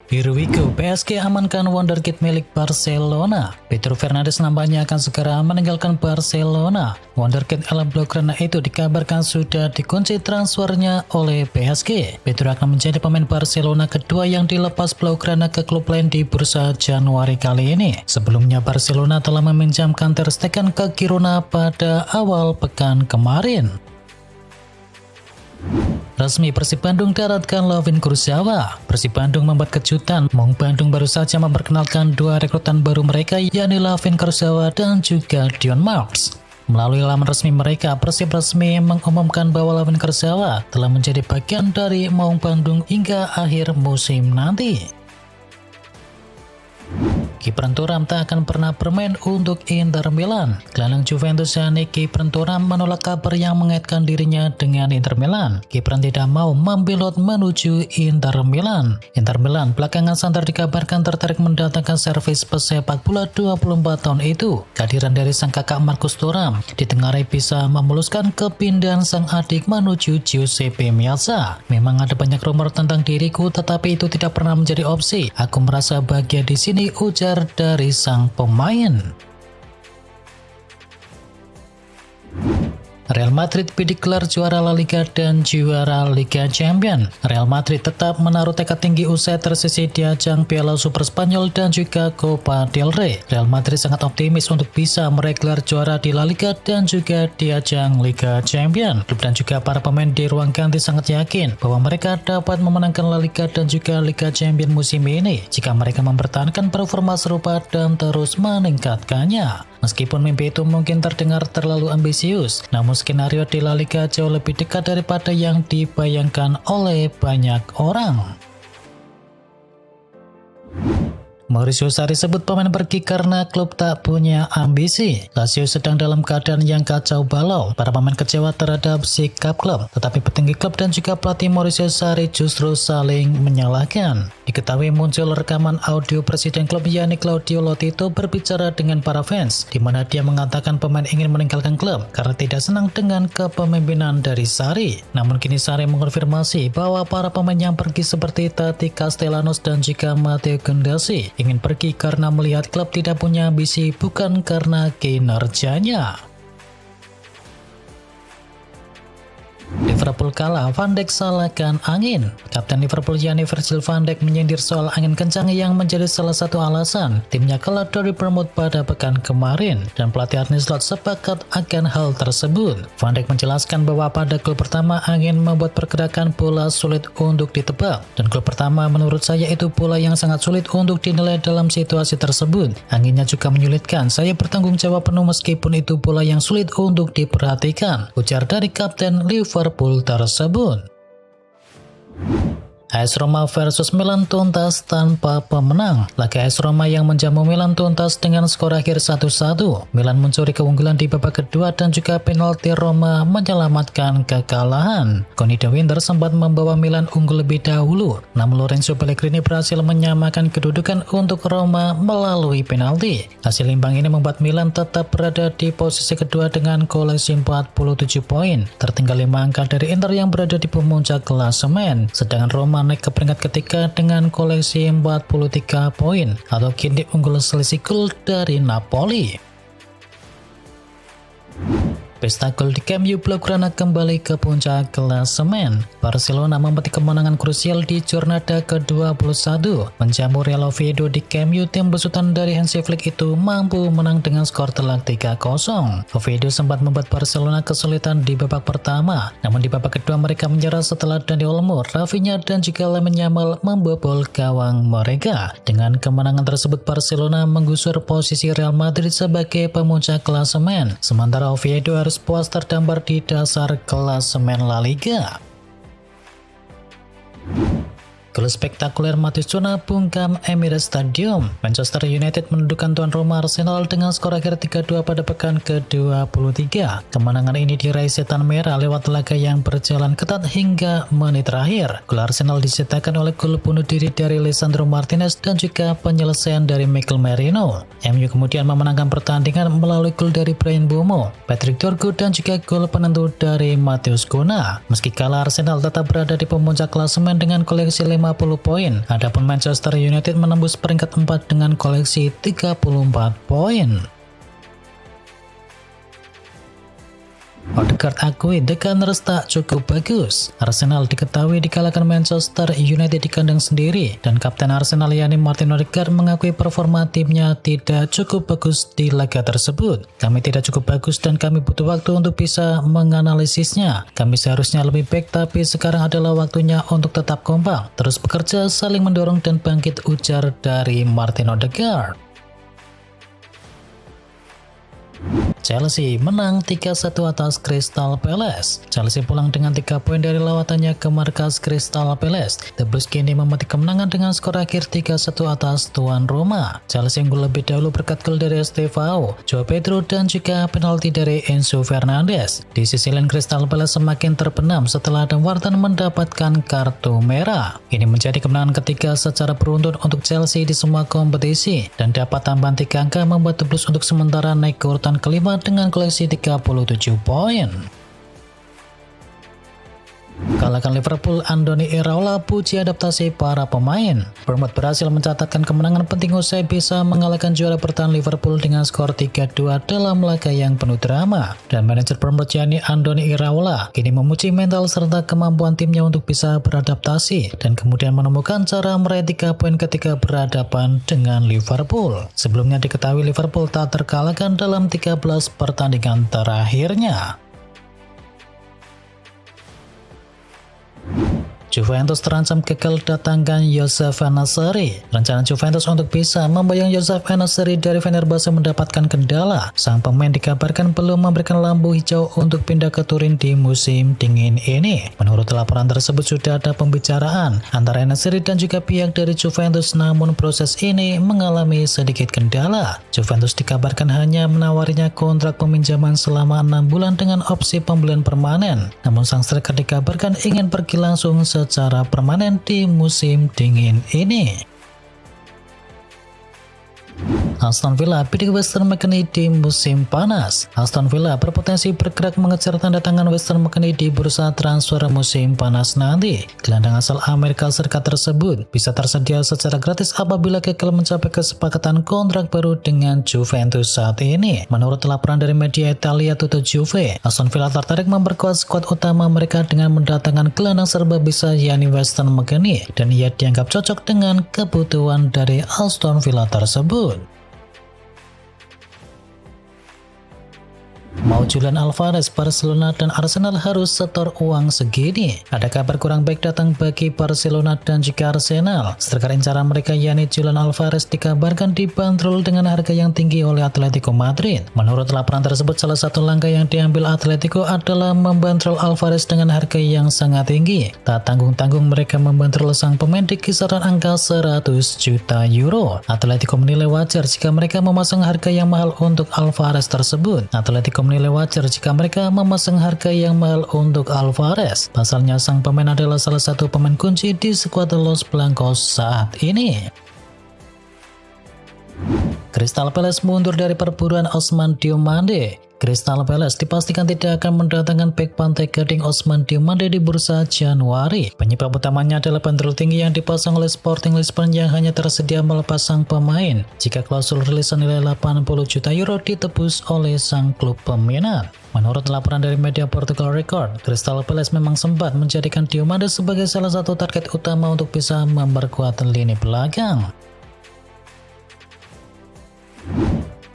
Here we go, PSG amankan wonderkid milik Barcelona. Pedro Fernandes nampaknya akan segera meninggalkan Barcelona. Wonderkid ala Blaugrana itu dikabarkan sudah dikunci transfernya oleh PSG. Pedro akan menjadi pemain Barcelona kedua yang dilepas Blaugrana ke klub lain di bursa Januari kali ini. Sebelumnya Barcelona telah meminjamkan Ter Stegen ke Girona pada awal pekan kemarin. Resmi Persib Bandung daratkan Layvin Kurzawa. Persib Bandung membuat kejutan. Maung Bandung baru saja memperkenalkan dua rekrutan baru mereka, yakni Layvin Kurzawa dan juga Dion Marks. Melalui laman resmi mereka, Persib resmi mengumumkan bahwa Layvin Kurzawa telah menjadi bagian dari Maung Bandung hingga akhir musim nanti. Kipren Thuram tak akan pernah bermain untuk Inter Milan. Gelandang Juventus yakni Kipren Thuram menolak kabar yang mengaitkan dirinya dengan Inter Milan. Kipren tidak mau membelot menuju Inter Milan. Inter Milan belakangan santer dikabarkan tertarik mendatangkan servis pesepak bola 24 tahun itu. Kehadiran dari sang kakak Marcus Thuram ditengarai bisa memuluskan kepindahan sang adik menuju Giuseppe Meazza. Memang ada banyak rumor tentang diriku, tetapi itu tidak pernah menjadi opsi. Aku merasa bahagia di sini, ujar dari sang pemain. Real Madrid dikelar juara La Liga dan juara Liga Champions. Real Madrid tetap menaruh tekad tinggi usai tersisih di ajang Piala Super Spanyol dan juga Copa del Rey. Real Madrid sangat optimis untuk bisa meraih gelar juara di La Liga dan juga di ajang Liga Champions. Klub dan juga para pemain di ruang ganti sangat yakin bahwa mereka dapat memenangkan La Liga dan juga Liga Champions musim ini jika mereka mempertahankan performa serupa dan terus meningkatkannya. Meskipun mimpi itu mungkin terdengar terlalu ambisius, namun skenario di La Liga jauh lebih dekat daripada yang dibayangkan oleh banyak orang. Mauricio Sarri sebut pemain pergi karena klub tak punya ambisi. Lazio sedang dalam keadaan yang kacau balau. Para pemain kecewa terhadap sikap klub, tetapi petinggi klub dan juga pelatih Mauricio Sarri justru saling menyalahkan. Diketahui muncul rekaman audio presiden klub yakni Claudio Lotito berbicara dengan para fans, di mana dia mengatakan pemain ingin meninggalkan klub karena tidak senang dengan kepemimpinan dari Sarri. Namun kini Sarri mengonfirmasi bahwa para pemain yang pergi seperti Tati Castellanos dan juga Matteo Guendouzi ingin pergi karena melihat klub tidak punya ambisi, bukan karena kinerjanya. Liverpool kalah, Van Dijk salahkan angin. Kapten Liverpool yakni Virgil van Dijk menyindir soal angin kencang yang menjadi salah satu alasan timnya kalah dari Bournemouth pada pekan kemarin, dan pelatih Arne Slot sepakat akan hal tersebut. Van Dijk menjelaskan bahwa pada gol pertama angin membuat pergerakan bola sulit untuk ditebak, dan gol pertama menurut saya itu bola yang sangat sulit untuk dinilai dalam situasi tersebut. Anginnya juga menyulitkan, saya bertanggung jawab penuh meskipun itu bola yang sulit untuk diperhatikan, ujar dari kapten Liverpool tersebut. AS Roma versus Milan tuntas tanpa pemenang. Laga AS Roma yang menjamu Milan tuntas dengan skor akhir 1-1. Milan mencuri keunggulan di babak kedua dan juga penalti Roma menyelamatkan kekalahan. Conny De Winter sempat membawa Milan unggul lebih dahulu, namun Lorenzo Pellegrini berhasil menyamakan kedudukan untuk Roma melalui penalti. Hasil imbang ini membuat Milan tetap berada di posisi kedua dengan koleksi 47 poin, tertinggal 5 angka dari Inter yang berada di puncak klasemen, sedangkan Roma naik ke peringkat ketiga dengan koleksi 43 poin atau kini unggul selisih gol dari Napoli. Pesta gol di Camp Nou, Blaugrana kembali ke puncak klasemen. Barcelona memetik kemenangan krusial di Jornada ke-21. Menjamu Real Oviedo di Camp Nou, tim besutan dari Hansi Flick itu mampu menang dengan skor telak 3-0. Oviedo sempat membuat Barcelona kesulitan di babak pertama, namun di babak kedua mereka menyerah setelah Dani Olmo, Rafinha dan juga Lamine Yamal membobol gawang mereka. Dengan kemenangan tersebut Barcelona menggusur posisi Real Madrid sebagai pemuncak klasemen, sementara Oviedo harus puas terdampar di dasar klasemen La Liga. Gol spektakuler Matheus Cunha bungkam Emirates Stadium. Manchester United menundukkan tuan rumah Arsenal dengan skor akhir 3-2 pada pekan ke-23. Kemenangan ini diraih setan merah lewat laga yang berjalan ketat hingga menit terakhir. Gol Arsenal diciptakan oleh gol bunuh diri dari Lisandro Martinez dan juga penyelesaian dari Mikel Merino. MU kemudian memenangkan pertandingan melalui gol dari Bryan Mbeumo, Patrick Dorgu dan juga gol penentu dari Matheus Cunha. Meski kalah, Arsenal tetap berada di pemuncak klasemen dengan koleksi 5 poin. Adapun Manchester United menembus peringkat 4 dengan koleksi 34 poin. Odegaard akui The Gunners tak cukup bagus. Arsenal diketahui dikalahkan Manchester United di kandang sendiri, dan kapten Arsenal yakni Martin Odegaard mengakui performa timnya tidak cukup bagus di laga tersebut. Kami tidak cukup bagus dan kami butuh waktu untuk bisa menganalisisnya. Kami seharusnya lebih baik, tapi sekarang adalah waktunya untuk tetap kompak, terus bekerja, saling mendorong dan bangkit, ujar dari Martin Odegaard. Chelsea menang 3-1 atas Crystal Palace. Chelsea pulang dengan 3 poin dari lawatannya ke markas Crystal Palace. The Blues kini memetik kemenangan dengan skor akhir 3-1 atas tuan Roma. Chelsea unggul lebih dahulu berkat gol dari Estevao, Joao Pedro, dan juga penalti dari Enzo Fernandez. Di sisi lain, Crystal Palace semakin terbenam setelah Adam Wharton mendapatkan kartu merah. Ini menjadi kemenangan ketiga secara beruntun untuk Chelsea di semua kompetisi, dan dapat tambahan 3 angka membuat The Blues untuk sementara naik ke urutan kelima dengan koleksi 37 poin. Kalahkan Liverpool, Andoni Iraola puji adaptasi para pemain. Bournemouth berhasil mencatatkan kemenangan penting usai bisa mengalahkan juara bertahan Liverpool dengan skor 3-2 dalam laga yang penuh drama. Dan manajer Bournemouth yakni Andoni Iraola kini memuji mental serta kemampuan timnya untuk bisa beradaptasi dan kemudian menemukan cara meraih 3 poin ketika berhadapan dengan Liverpool. Sebelumnya diketahui Liverpool tak terkalahkan dalam 13 pertandingan terakhirnya. Juventus terancam gagal datangkan Josef En-Nesyri. Rencana Juventus untuk bisa membayang Josef En-Nesyri dari Fenerbahce mendapatkan kendala. Sang pemain dikabarkan belum memberikan lampu hijau untuk pindah ke Turin di musim dingin ini. Menurut laporan tersebut sudah ada pembicaraan antara En-Nesyri dan juga pihak dari Juventus, namun proses ini mengalami sedikit kendala. Juventus dikabarkan hanya menawarinya kontrak peminjaman selama 6 bulan dengan opsi pembelian permanen. Namun sang striker dikabarkan ingin pergi langsung secara permanen di musim dingin ini. Aston Villa bidik Weston McKennie di musim panas. Aston Villa berpotensi bergerak mengejar tanda tangan Weston McKennie di bursa transfer musim panas nanti. Gelandang asal Amerika Serikat tersebut bisa tersedia secara gratis apabila gagal mencapai kesepakatan kontrak baru dengan Juventus saat ini. Menurut laporan dari media Italia Tutto Juve, Aston Villa tertarik memperkuat skuad utama mereka dengan mendatangkan gelandang serba bisa yakni Weston McKennie, dan ia dianggap cocok dengan kebutuhan dari Aston Villa tersebut. Mau Julian Alvarez, Barcelona dan Arsenal harus setor uang segini. Ada kabar kurang baik datang bagi Barcelona dan juga Arsenal. Striker incaran mereka yakni Julian Alvarez dikabarkan dibanderol dengan harga yang tinggi oleh Atletico Madrid. Menurut laporan tersebut, salah satu langkah yang diambil Atletico adalah membanderol Alvarez dengan harga yang sangat tinggi. Tak tanggung-tanggung mereka membanderol sang pemain di kisaran angka 100 juta euro. Atletico menilai wajar jika mereka memasang harga yang mahal untuk Alvarez tersebut. Atletico menilai wajar jika mereka memasang harga yang mahal untuk Alvarez. Pasalnya sang pemain adalah salah satu pemain kunci di skuad Los Blancos saat ini. Crystal Palace mundur dari perburuan Ousmane Diomande. Crystal Palace dipastikan tidak akan mendatangkan bek Pantai Gading Ousmane Diomande di bursa Januari. Penyebab utamanya adalah bandrol tinggi yang dipasang oleh Sporting Lisbon yang hanya tersedia melepas sang pemain jika klausul rilis senilai 80 juta euro ditebus oleh sang klub peminat. Menurut laporan dari media Portugal Record, Crystal Palace memang sempat menjadikan Diomande sebagai salah satu target utama untuk bisa memperkuat lini belakang.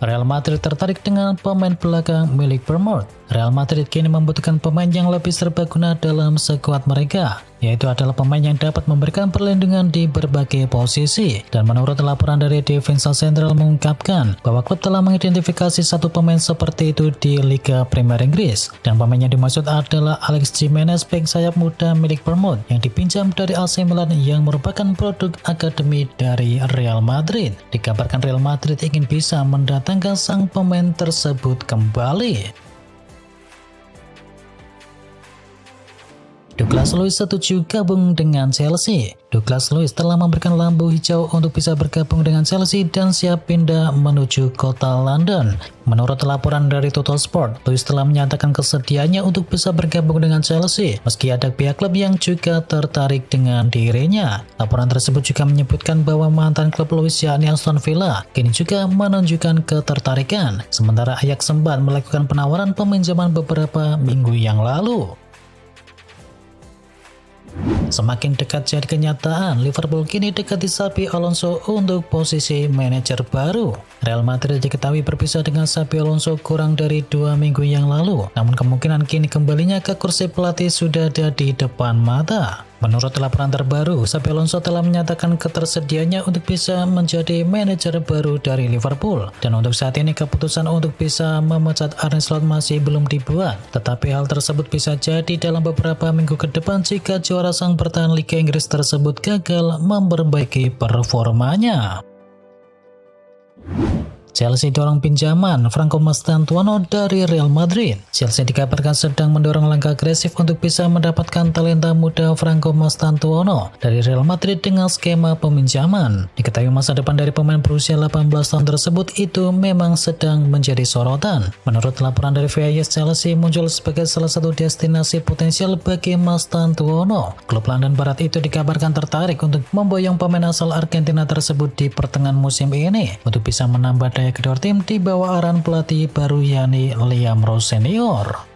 Real Madrid tertarik dengan pemain belakang milik Bournemouth. Real Madrid kini membutuhkan pemain yang lebih serbaguna dalam skuad mereka, yaitu adalah pemain yang dapat memberikan perlindungan di berbagai posisi. Dan menurut laporan dari Defensa Central mengungkapkan bahwa klub telah mengidentifikasi satu pemain seperti itu di Liga Premier Inggris. Dan pemain yang dimaksud adalah Alex Jimenez, bek sayap muda milik Bournemouth yang dipinjam dari AC Milan yang merupakan produk akademi dari Real Madrid. Dikabarkan Real Madrid ingin bisa mendatangkan sang pemain tersebut kembali. Douglas Luiz setuju gabung dengan Chelsea. Douglas Luiz telah memberikan lampu hijau untuk bisa bergabung dengan Chelsea dan siap pindah menuju kota London. Menurut laporan dari Total Sport, Luiz telah menyatakan kesediaannya untuk bisa bergabung dengan Chelsea, meski ada pihak klub yang juga tertarik dengan dirinya. Laporan tersebut juga menyebutkan bahwa mantan klub Luiz yakni Aston Villa kini juga menunjukkan ketertarikan, sementara Ajax sempat melakukan penawaran peminjaman beberapa minggu yang lalu. Semakin dekat jadi kenyataan, Liverpool kini dekati Xabi Alonso untuk posisi manajer baru. Real Madrid diketahui berpisah dengan Xabi Alonso kurang dari 2 minggu yang lalu, namun kemungkinan kini kembalinya ke kursi pelatih sudah ada di depan mata. Menurut laporan terbaru, Xabi Alonso telah menyatakan ketersediaannya untuk bisa menjadi manajer baru dari Liverpool. Dan untuk saat ini keputusan untuk bisa memecat Arne Slot masih belum dibuat. Tetapi hal tersebut bisa jadi dalam beberapa minggu ke depan jika juara sang bertahan Liga Inggris tersebut gagal memperbaiki performanya. Chelsea dorong pinjaman Franco Mastantuono dari Real Madrid. Chelsea dikabarkan sedang mendorong langkah agresif untuk bisa mendapatkan talenta muda Franco Mastantuono dari Real Madrid dengan skema peminjaman. Diketahui masa depan dari pemain berusia 18 tahun tersebut itu memang sedang menjadi sorotan. Menurut laporan dari VIS, Chelsea muncul sebagai salah satu destinasi potensial bagi Mastantuono. Klub London Barat itu dikabarkan tertarik untuk memboyong pemain asal Argentina tersebut di pertengahan musim ini untuk bisa menambah kedua tim di bawah arahan pelatih baru yakni Liam Rowe Senior.